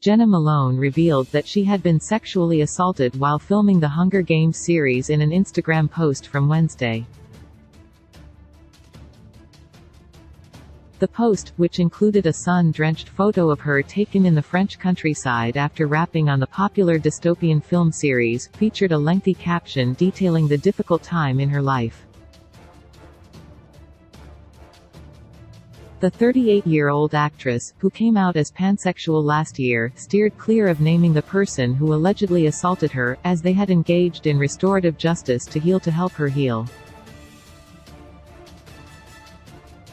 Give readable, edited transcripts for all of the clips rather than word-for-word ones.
Jena Malone revealed that she had been sexually assaulted while filming the Hunger Games series in an Instagram post from Wednesday. The post, which included a sun-drenched photo of her taken in the French countryside after rapping on the popular dystopian film series, featured a lengthy caption detailing the difficult time in her life. The 38-year-old actress, who came out as pansexual last year, steered clear of naming the person who allegedly assaulted her, as they had engaged in restorative justice to help her heal.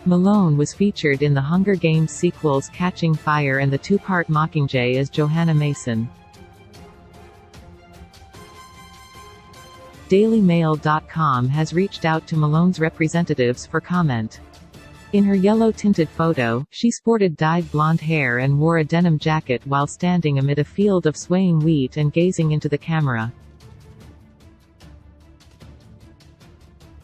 Malone was featured in the Hunger Games sequels Catching Fire and the two-part Mockingjay as Johanna Mason. DailyMail.com has reached out to Malone's representatives for comment. In her yellow-tinted photo, she sported dyed blonde hair and wore a denim jacket while standing amid a field of swaying wheat and gazing into the camera.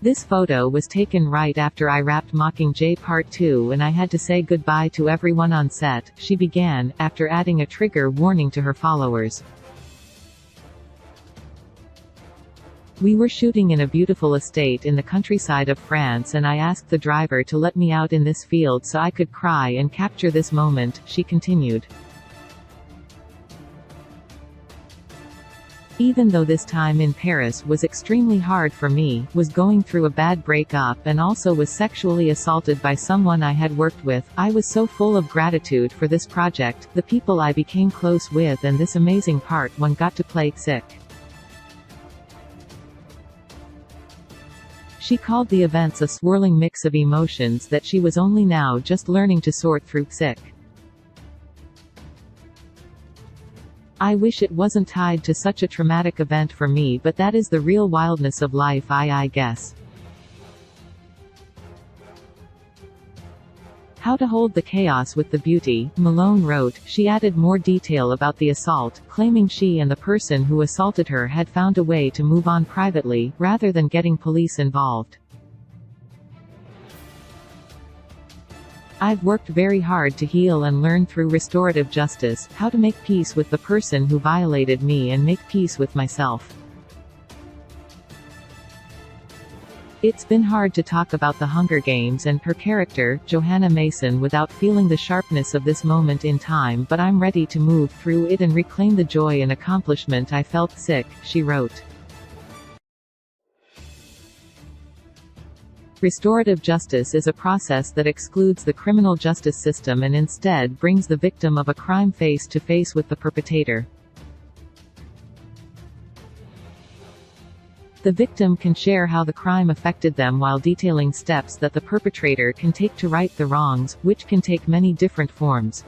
This photo was taken right after I wrapped Mockingjay Part 2 and I had to say goodbye to everyone on set, she began, after adding a trigger warning to her followers. We were shooting in a beautiful estate in the countryside of France and I asked the driver to let me out in this field so I could cry and capture this moment, she continued. Even though this time in Paris was extremely hard for me, was going through a bad breakup and also was sexually assaulted by someone I had worked with, I was so full of gratitude for this project, the people I became close with and this amazing part one got to play. Sick. She called the events a swirling mix of emotions that she was only now just learning to sort through. Sick. I wish it wasn't tied to such a traumatic event for me, but that is the real wildness of life, I guess. How to hold the chaos with the beauty, Malone wrote. She added more detail about the assault, claiming she and the person who assaulted her had found a way to move on privately, rather than getting police involved. I've worked very hard to heal and learn through restorative justice, how to make peace with the person who violated me and make peace with myself. It's been hard to talk about the Hunger Games and her character, Johanna Mason, without feeling the sharpness of this moment in time, but I'm ready to move through it and reclaim the joy and accomplishment I felt. Sick, she wrote. Restorative justice is a process that excludes the criminal justice system and instead brings the victim of a crime face to face with the perpetrator. The victim can share how the crime affected them while detailing steps that the perpetrator can take to right the wrongs, which can take many different forms.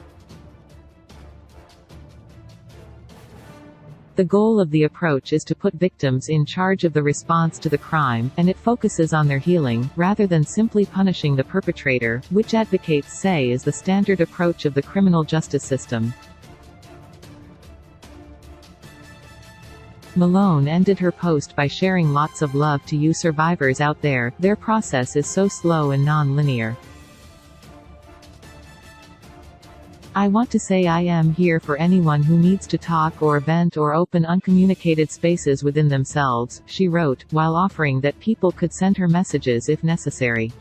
The goal of the approach is to put victims in charge of the response to the crime, and it focuses on their healing, rather than simply punishing the perpetrator, which advocates say is the standard approach of the criminal justice system. Malone ended her post by sharing lots of love to you survivors out there, their process is so slow and non-linear. I want to say I am here for anyone who needs to talk or vent or open uncommunicated spaces within themselves, she wrote, while offering that people could send her messages if necessary.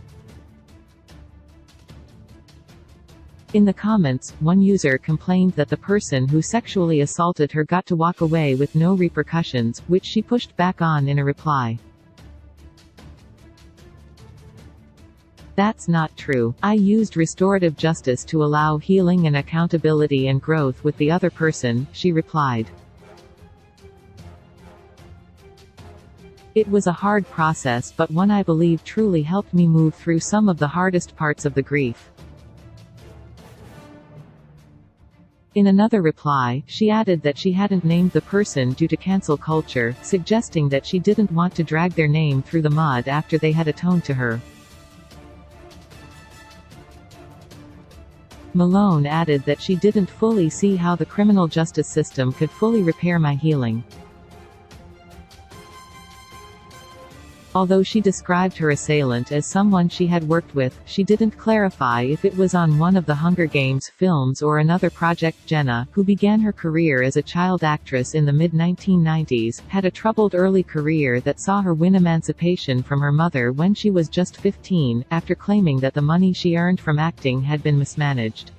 In the comments, one user complained that the person who sexually assaulted her got to walk away with no repercussions, which she pushed back on in a reply. That's not true. I used restorative justice to allow healing and accountability and growth with the other person, she replied. It was a hard process, but one I believe truly helped me move through some of the hardest parts of the grief. In another reply, she added that she hadn't named the person due to cancel culture, suggesting that she didn't want to drag their name through the mud after they had atoned to her. Malone added that she didn't fully see how the criminal justice system could fully repair my healing. Although she described her assailant as someone she had worked with, she didn't clarify if it was on one of the Hunger Games films or another project. Jena, who began her career as a child actress in the mid-1990s, had a troubled early career that saw her win emancipation from her mother when she was just 15, after claiming that the money she earned from acting had been mismanaged.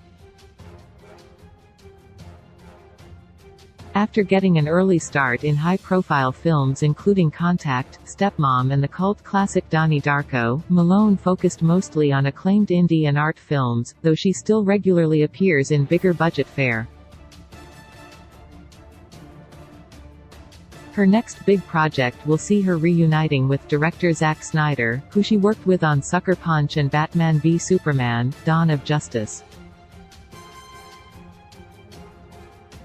After getting an early start in high-profile films including Contact, Stepmom and the cult classic Donnie Darko, Malone focused mostly on acclaimed indie and art films, though she still regularly appears in bigger-budget fare. Her next big project will see her reuniting with director Zack Snyder, who she worked with on Sucker Punch and Batman v Superman: Dawn of Justice.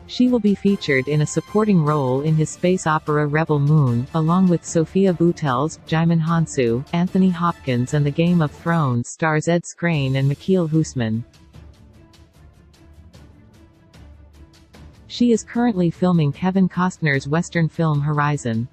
She will be featured in a supporting role in his space opera Rebel Moon, along with Sophia Boutelles, Jaimin Hansu, Anthony Hopkins, and the Game of Thrones stars Ed Skrein and Mikhail Husman. She is currently filming Kevin Costner's Western film Horizon.